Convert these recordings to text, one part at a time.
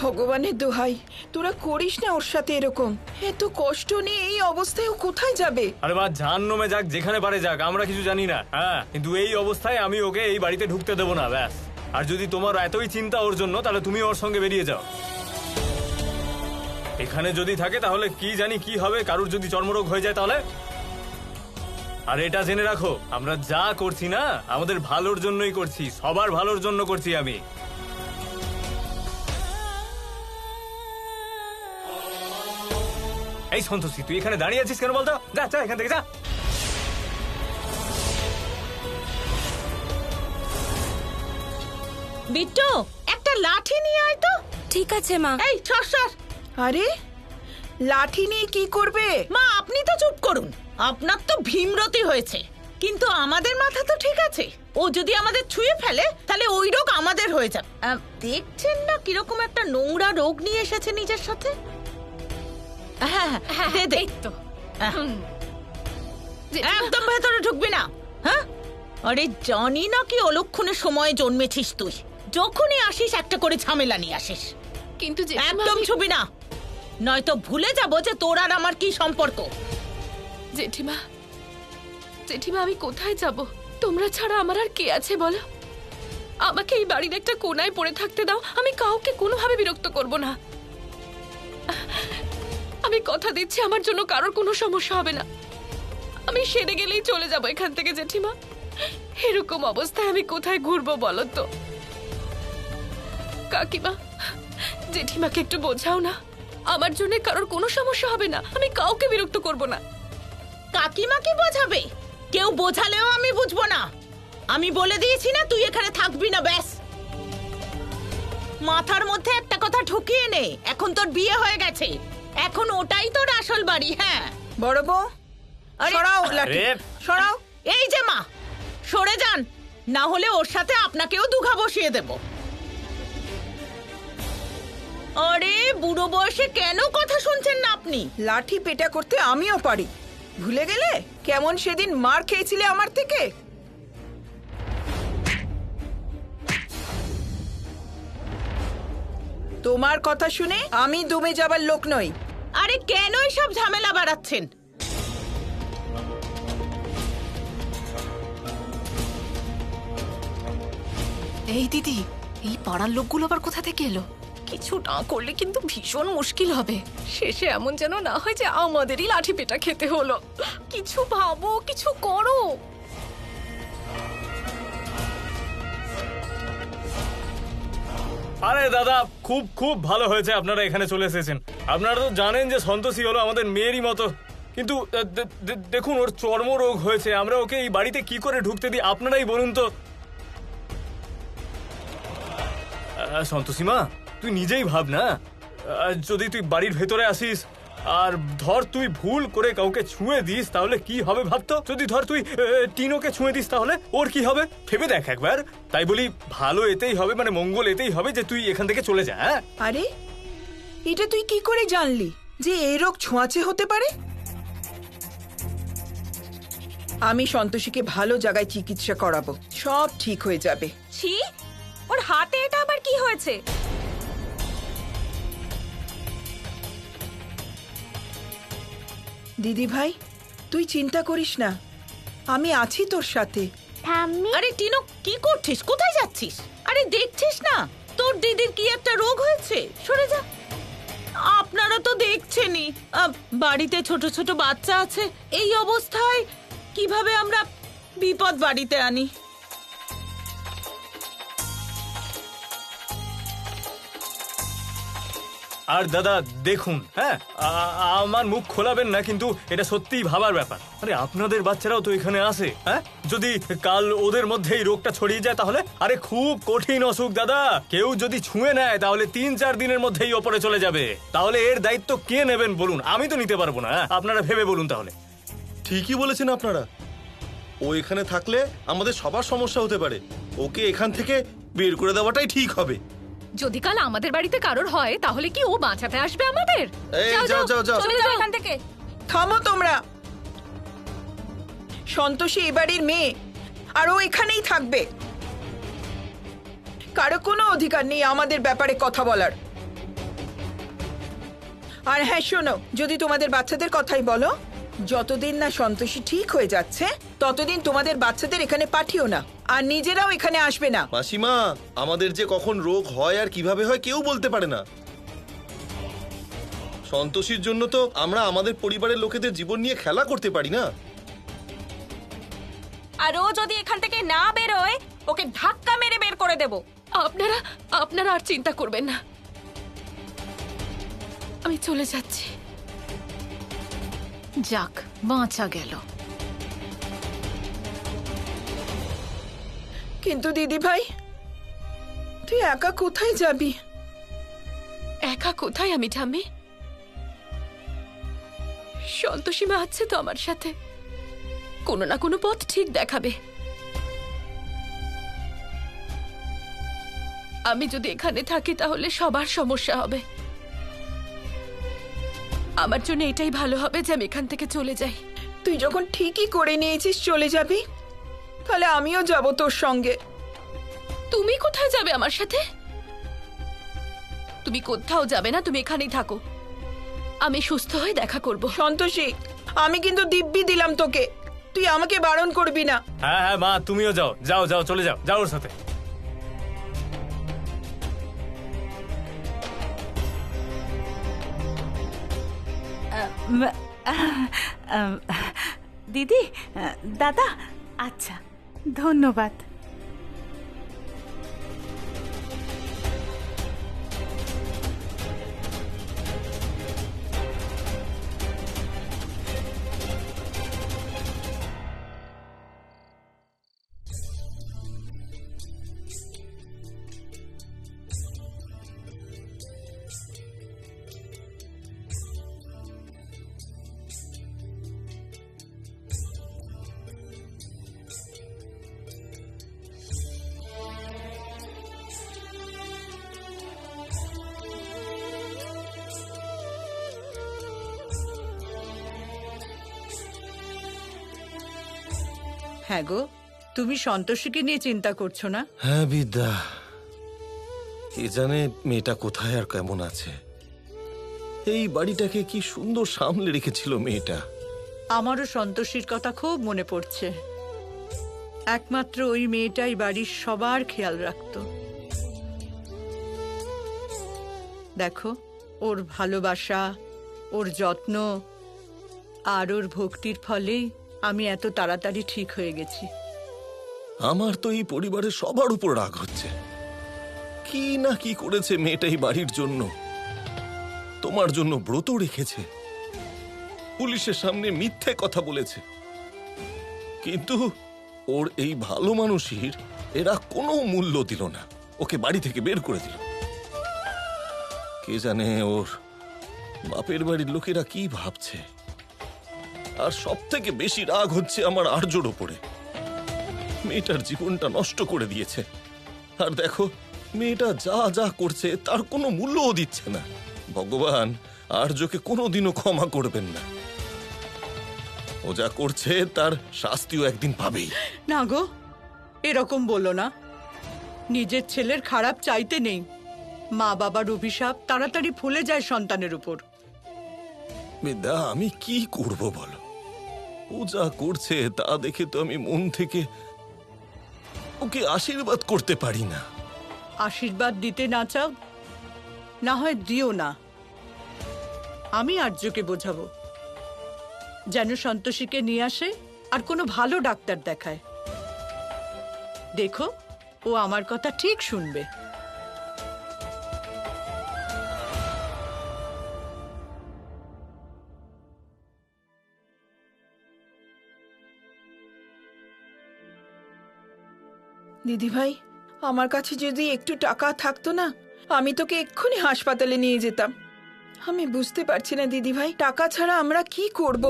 ভগবানের দোহাই, তোরা করিস না ওর সাথে এরকম। এত কষ্ট নিয়ে এই অবস্থায় ও কোথায় যাবে? আরে মা, জাহান্নামে যাক, যেখানে পারে যাক, আমরা কিছু জানি না। হ্যাঁ, কিন্তু এই অবস্থায় আমি ওকে এই বাড়িতে ঢুকতে দেবো না, ব্যাস। আর যদি তোমার এতই চিন্তা ওর জন্য, তাহলে তুমি ওর সঙ্গে বেরিয়ে যাও। এখানে যদি থাকে তাহলে কি জানি কি হবে, কারুর যদি চর্মরোগ হয়ে যায় তাহলে। আর এটা জেনে রাখো, আমরা যা করছি না আমাদের ভালোর জন্যই করছি, সবার ভালোর জন্য করছি আমি। এই সন্তোষী, তুই এখানে দাঁড়িয়ে আছিস কেন বলতো? যা যা এখান থেকে যা। বিট্টু, একটা লাঠি নিয়ে আয় তো। ঠিক আছে মা। এই সর সর। আরে লাঠি নিয়ে কি করবে? মা, আপনি তো চুপ করুন। আপনার তো ভীমরতি হয়েছে, কিন্তু আমাদের মাথা তো ঠিক আছে। ও যদি আমাদের ছুঁয়ে ফেলে তাহলে ওই রোগ আমাদের হয়ে যাবে। দেখছেন না কিরকম একটা নোংরা রোগ নিয়ে এসেছে নিজের সাথে। হ্যাঁ হ্যাঁ, দে দে। এই তো। একদম ভেতরে ঢুকবি না। হ্যাঁ, আরে জানি না কি অলক্ষণের সময় জন্মেছিস তুই। যখনই আসিস একটা করে ঝামেলা নিয়ে আসিস। কিন্তু একদম ছুবি না, নয়তো ভুলে যাবো যে তোর আর আমার কি সম্পর্ক। জেঠিমা, জেঠিমা, আমি কোথায় যাব? তোমরা ছাড়া আমার আর কে আছে বলো? আমাকে এই বাড়ির একটা কোনায় পড়ে থাকতে দাও, আমি কাউকে কোনোভাবে বিরক্ত করব না। আমি কথা দিচ্ছি আমার জন্য কারোর কোনো সমস্যা হবে না। আমি সেরে গেলেই চলে যাব এখান থেকে জেঠিমা। এরকম অবস্থায় আমি কোথায় ঘুরবো বলো তো? কাকিমা, জেঠিমাকে একটু বোঝাও না, আমার জন্য কারোর কোনো সমস্যা হবে না, আমি কাউকে বিরক্ত করব না। কাকিমা কি বোঝাবে? কেউ বোঝালেও আমি বুঝবো না। আমি বলে দিয়েছি না তুই এখানে থাকবি না, ব্যাস। মাথার মধ্যে একটা কথা ঢুকিয়ে নে, এখন তোর বিয়ে হয়ে গেছে, এখন ওটাই তোর আসল বাড়ি। হ্যাঁ বড় বউ, আরে, সরাও লাঠি, আরে। সরাও। এই যে মা, সরে যান, না হলে ওর সাথে আপনাকেও দুঘা বসিয়ে দেব। আরে বুড়ো বয়সে কেন কথা শুনছেন না আপনি? লাঠি পেটা করতে আমিও পারি, ভুলে গেলে কেমন সেদিন মার খেয়েছিলে আমার থেকে? তোমার কথা শুনে আমি দমে যাবার লোক নই। আরে কেন সব ঝামেলা বাড়াচ্ছেন? এই দিদি, এই পাড়ার লোকগুলো আবার কোথা থেকে এলো? কিছু না করলে কিন্তু ভীষণ মুশকিল হবে। শেষে এমন যেন না হয় যে আমাদেরই লাঠি পেটা খেতে হলো। কিছু ভাবো, কিছু করো। আরে দাদা, খুব খুব ভালো হয়েছে আপনারা এখানে চলে এসেছেন। আপনারা তো জানেন যে সন্তোষী হলো আমাদের মেয়েরই মতো, কিন্তু দেখুন ওর চর্মরোগ হয়েছে, আমরা ওকে এই বাড়িতে কি করে ঢুকতে দিই আপনারাই বলুন তো। সন্তোষী মা, তুই নিজেই ভাব না, যদি তুই বাড়ির ভেতরে আসিস আর ধর তুই ভুল করে কাউকে ছুঁয়ে দিস তাহলে কি হবে ভাবতো? যদি ধর তুই টিনোকে ছুঁয়ে দিস তাহলে ওর কি হবে ভেবে দেখ একবার। তাই বলি ভালো এতেই হবে, মানে মঙ্গল এতেই হবে যে তুই এখান থেকে চলে যা। হ্যাঁ, আরে এটা তুই কি করে জানলি যে এই রোগ ছোঁয়াচে হতে পারে? আমি সন্তোষীকে ভালো জায়গায় চিকিৎসা করাবো, সব ঠিক হয়ে যাবে। ছি, ওর হাতে এটা আবার কি হয়েছে? দিদি ভাই, তুই চিন্তা করিস না, আমি আছি তোর সাথে। আরে টিনো, কি করছিস? কোথায় যাচ্ছিস? আরে দেখছিস না তোর দিদির কি একটা রোগ হয়েছে? সরে যা। আপনারা তো দেখছেনই, বাড়িতে ছোট ছোট বাচ্চা আছে, এই অবস্থায় কিভাবে আমরা বিপদ বাড়িতে আনি? আর দাদা দেখুন, হ্যাঁ আমার মুখ খোলাবেন না, কিন্তু এটা সত্যিই ভাবার ব্যাপার। আরে আপনাদের বাচ্চারাও তো এখানে আসে, হ্যাঁ যদি কাল ওদের মধ্যে এই রোগটা ছড়িয়ে যায় তাহলে? আরে খুব কঠিন অসুখ দাদা, কেউ যদি ছুঁয়ে নেয় তাহলে ৩-৪ দিনের মধ্যেই ওপরে চলে যাবে। তাহলে এর দায়িত্ব কে নেবেন বলুন? আমি তো নিতে পারবো না, আপনারা ভেবে বলুন তাহলে। ঠিকই বলেছেন আপনারা, ও এখানে থাকলে আমাদের সবার সমস্যা হতে পারে। ওকে এখান থেকে বের করে দেওয়াটাই ঠিক হবে। যদি কাল আমাদের বাড়িতে কারোর হয় তাহলে কি ও বাঁচাতে আসবে আমাদের? এই যাও যাও যাও। চলে যাও এখান থেকে। থামো তোমরা, সন্তোষী এবাড়ির মেয়ে আর ও এখানেই থাকবে। কারো কোনো অধিকার নেই আমাদের ব্যাপারে কথা বলার। আর হ্যাঁ শোনো, যদি তোমাদের বাচ্চাদের কথাই বলো, যতদিন না সন্তোষী ঠিক হয়ে যাচ্ছে ততদিন তোমাদের বাচ্চাদের এখানে পাঠিও না, আর নিজেরাও এখানে আসবে না। মাসিমা, আমাদের যে কখন রোগ হয় আর কিভাবে হয় কেউ বলতে পারে না। সন্তোষীর জন্য তো আমরা আমাদের পরিবারের লোকেদের জীবন নিয়ে খেলা করতে পারি না। আর ও যদি এখান থেকে না বেরোয়, ওকে ধাক্কা মেরে বের করে দেব। আপনারা আপনারা আর চিন্তা করবেন না, আমি চলে যাচ্ছি। যাক, বাঁচা গেল। কিন্তু দিদি ভাই, তুই একা কোথায় যাবি? একা কোথায় আমি ঠাম্মি? সন্তোষী মা আছে তো আমার সাথে, কোনো না কোনো পথ ঠিক দেখাবে। আমি যদি এখানে থাকি তাহলে সবার সমস্যা হবে। আমার জন্য এটাই ভালো হবে যে আমি এখান থেকে চলে যাই। তুই যখন ঠিকই করে নিয়েছিস চলে যাবি, তাহলে আমিও যাব তোর সঙ্গে। তুমি কোথায় যাবে আমার সাথে? তুমি কোথাও যাবে না, তুমি এখানেই থাকো। আমি সুস্থ হয়ে দেখা করব। সন্তোষী, আমি কিন্তু দিব্যি দিলাম তোকে, তুই আমাকে বারণ করবি না। হ্যাঁ হ্যাঁ মা, তুমিও যাও যাও যাও, চলে যাও, যাও ওর সাথে। দিদি, দাদা, আচ্ছা, ধন্যবাদ। হ্যাঁ গো, তুমি সন্তোষীকে নিয়ে চিন্তা করছো না? হ্যাঁ বিদ্যা, কে জানে মেয়েটা কোথায় আর কেমন আছে। এই বাড়িটাকে কি সুন্দর সামলে রেখেছিল মেয়েটা। আমারও সন্তোষীর কথা খুব মনে পড়ছে। একমাত্র ওই মেয়েটাই বাড়ির সবার খেয়াল রাখতো। দেখো, ওর ভালোবাসা, ওর যত্ন আর ওর ভক্তির ফলেই আমি এত তাড়াতাড়ি ঠিক হয়ে গেছি। আমার তো এই পরিবারের সবার উপর রাগ হচ্ছে। কি না কি করেছে মেয়েটা এই বাড়ির জন্য। তোমার জন্য ব্রত রেখেছে, পুলিশের সামনে মিথ্যে কথা বলেছে, কিন্তু ওর এই ভালো মানুষের এরা কোনো মূল্য দিল না, ওকে বাড়ি থেকে বের করে দিল। কে জানে ওর বাপের বাড়ির লোকেরা কি ভাবছে। আর সব থেকে বেশি রাগ হচ্ছে আমার আর্যর ওপরে। মেয়েটার জীবনটা নষ্ট করে দিয়েছে, আর দেখো মেয়েটা যা যা করছে তার কোনো মূল্যও দিচ্ছে না। ভগবান আর্যকে কোনোদিনও ক্ষমা করবেন না। ও যা করছে তার শাস্তিও একদিন পাবেই। না গো, এরকম বলো না। নিজের ছেলের খারাপ চাইতে নেই। মা বাবার অভিশাপ তাড়াতাড়ি ভুলে যায় সন্তানের উপর। বিদ্যা, আমি কি করব বলো? ও যা করছে তা দেখে তো আমি মন থেকে ওকে আশীর্বাদ করতে পারি না। আশীর্বাদ দিতে না চাও, না হয় দিও না। আমি আর্যকে বোঝাবো যেন সন্তোষীকে নিয়ে আসে আর কোনো ভালো ডাক্তার দেখায়। দেখো, ও আমার কথা ঠিক শুনবে। দিদি ভাই, আমার কাছে যদি একটু টাকা থাকতো না, আমি তোকে এক্ষুনি হাসপাতালে নিয়ে যেতাম। আমি বুঝতে পারছি না দিদি ভাই, টাকা ছাড়া আমরা কি করব।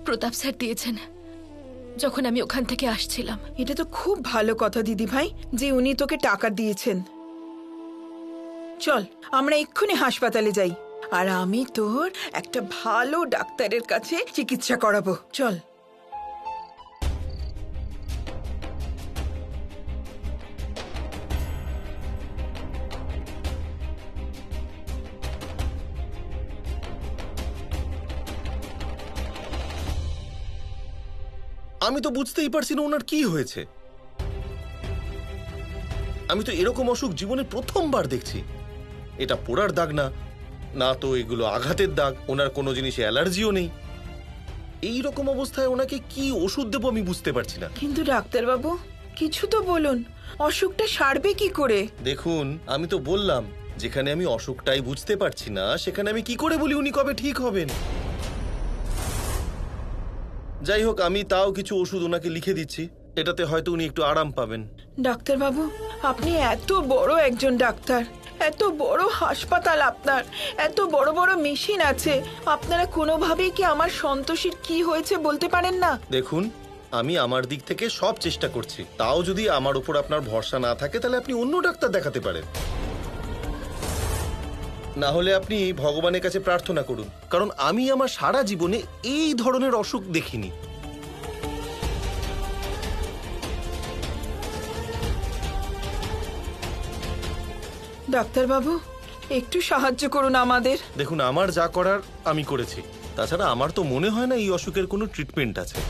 প্রতাপ স্যার দিয়েছেন যখন আমি ওখান থেকে আসছিলাম। এটা তো খুব ভালো কথা দিদি ভাই যে উনি তোকে টাকা দিয়েছেন। চল আমরা এক্ষুনি হাসপাতালে যাই, আর আমি তোর একটা ভালো ডাক্তারের কাছে চিকিৎসা করাবো। চল। আমি তো বুঝতেই পারছি না ওনার কি হয়েছে। আমি তো এরকম অসুখ জীবনে প্রথমবার দেখছি। এটা পোড়ার দাগ না, না তো এগুলো আঘাতের দাগ, ওনার কোনো জিনিসে অ্যালার্জিও নেই। এই রকম অবস্থায় ওনাকে কি ওষুধ দেবো আমি বুঝতে পারছি না। কিন্তু ডাক্তারবাবু কিছু তো বলুন, অসুখটা সারবে কি করে? দেখুন, আমি তো বললাম, যেখানে আমি অসুখটাই বুঝতে পারছি না সেখানে আমি কি করে বলি উনি কবে ঠিক হবেন। যাই হোক, আমি তাও কিছু ওষুধ ওনাকে লিখে দিচ্ছি, এটাতে হয়তো উনি একটু আরাম পাবেন। ডাক্তারবাবু, আপনি এত বড় একজন ডাক্তার, এত বড় হাসপাতাল আপনার, এত বড় বড় মেশিন আছে, আপনারা কোনোভাবেই কি আমার সন্তোষীর কি হয়েছে বলতে পারেন না? দেখুন, আমি আমার দিক থেকে সব চেষ্টা করছি, তাও যদি আমার উপর আপনার ভরসা না থাকে তাহলে আপনি অন্য ডাক্তার দেখাতে পারেন। না হলে আপনি ভগবানের কাছে প্রার্থনা করুন, কারণ আমি আমার সারা জীবনে এই ধরনের অসুখ দেখিনি। ডাক্তারবাবু একটু সাহায্য করুন আমাদের। দেখুন, আমার যা করার আমি করেছি, তাছাড়া আমার তো মনে হয় না এই অসুখের কোনো ট্রিটমেন্ট আছে।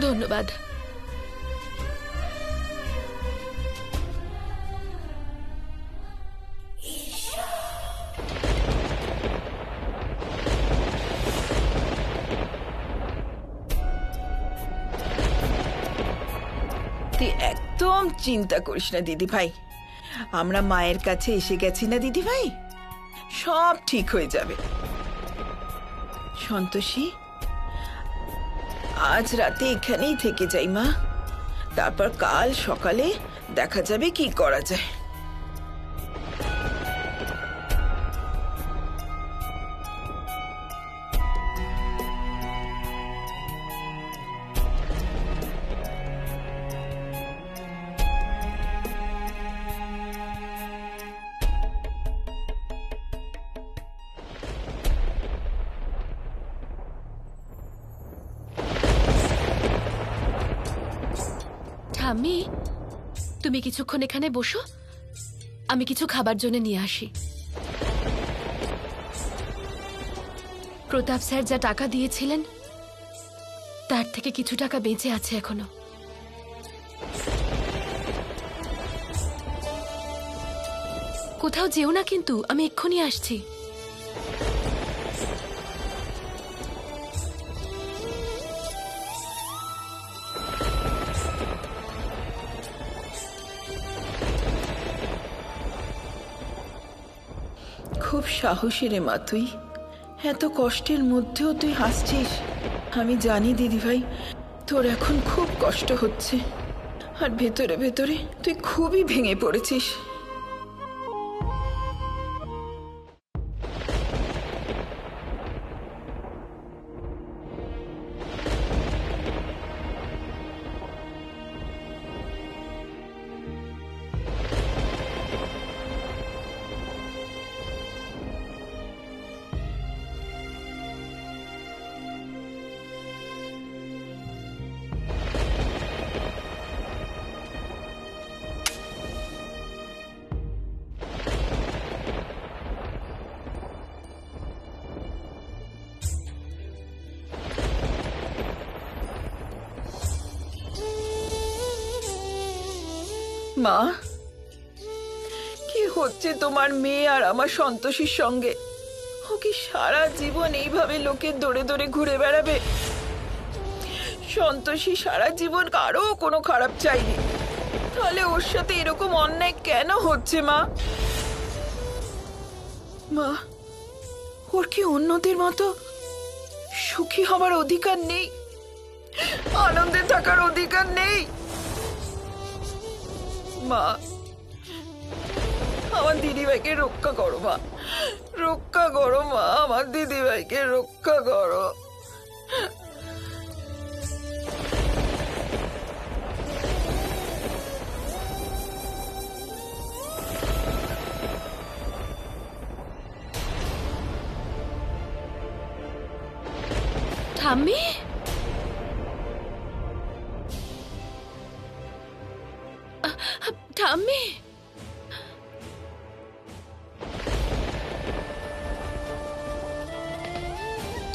ধন্যবাদ। তুই একদম চিন্তা করিস না দিদি ভাই, আমরা মায়ের কাছে এসে গেছি না দিদি ভাই, সব ঠিক হয়ে যাবে। সন্তোষী, আজ রাতে এখানেই থেকে যাই মা, তারপর কাল সকালে দেখা যাবে কি করা যায়। ঠাম্মি, তুমি কিছুক্ষণ এখানে বসো, আমি কিছু খাবার জন্য নিয়ে আসি। প্রতাপ স্যার যা টাকা দিয়েছিলেন তার থেকে কিছু টাকা বেঁচে আছে এখনো। কোথাও যেও না কিন্তু, আমি এক্ষুনি আসছি। খুব সাহসী রে মা তুই, এত কষ্টের মধ্যেও তুই হাসছিস। আমি জানি দিদি ভাই, তোর এখন খুব কষ্ট হচ্ছে, আর ভেতরে ভেতরে তুই খুবই ভেঙে পড়েছিস। মা, কি হচ্ছে তোমার মেয়ে আর আমার সন্তোষীর সঙ্গে? ও কি সারা জীবন এইভাবে লোকের দৌড়ে দৌড়ে ঘুরে বেড়াবে? সন্তোষী সারা জীবন কারো কোনো খারাপ চাইনি, তাহলে ওর সাথে এরকম অন্যায় কেন হচ্ছে মা? মা, ওর কি অন্যদের মতো সুখী হবার অধিকার নেই? আনন্দে থাকার অধিকার নেই? মা, আমার দিদিভাইকে রক্ষা করো মা, রক্ষা করো মা, আমার দিদিভাইকে রক্ষা করো। ঠাম্মি, ঠাম্মি,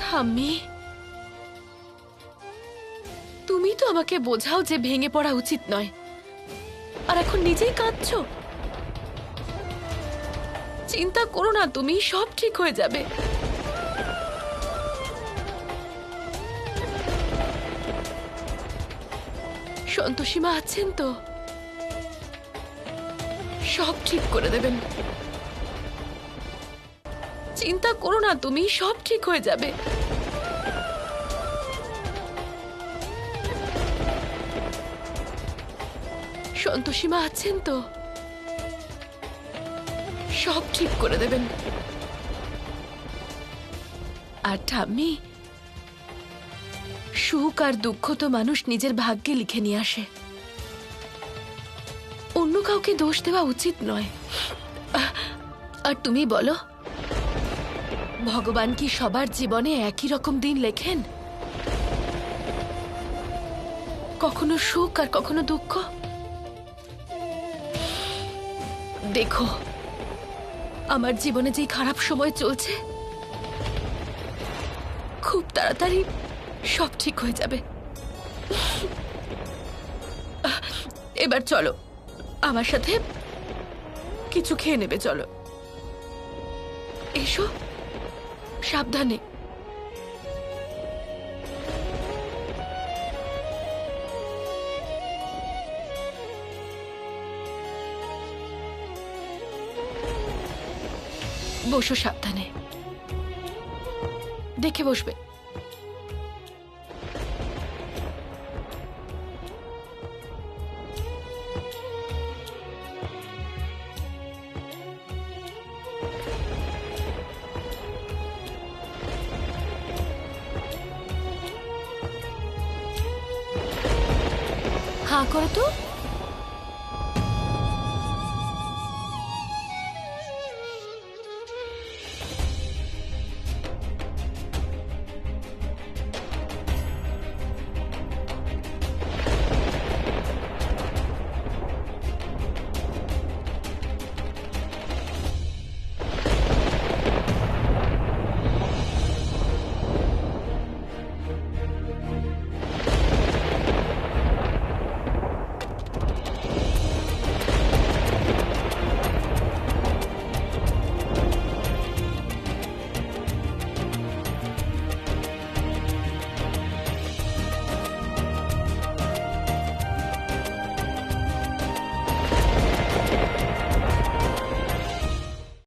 ঠাম্মি, তুমি তো আমাকে বোঝাও যে ভেঙে পড়া উচিত নয়, আর এখন নিজেই কাঁদছো। চিন্তা করো না, তুমি সব ঠিক হয়ে যাবে। সন্তোষী মা আছেন তো, সব ঠিক করে দেবেন। চিন্তা করো না, তুমি সব ঠিক হয়ে যাবে। সন্তোষী মা আছেন তো, সব ঠিক করে দেবেন। আর ঠাম্মি, সুখ আর দুঃখ তো মানুষ নিজের ভাগ্যে লিখে নিয়ে আসে, অন্য কাউকে দোষ দেওয়া উচিত নয়। আর তুমি বলো, ভগবান কি সবার জীবনে একই রকম দিন লেখেন? কখনো সুখ আর কখনো দুঃখ। দেখো, আমার জীবনে যে খারাপ সময় চলছে, খুব তাড়াতাড়ি সব ঠিক হয়ে যাবে। এবার চলো আমার সাথে, কিছু খেয়ে নেবে। চলো, এসো, সাবধানে। বসো সাবধানে, দেখে বসবে। হাঁ করো তো।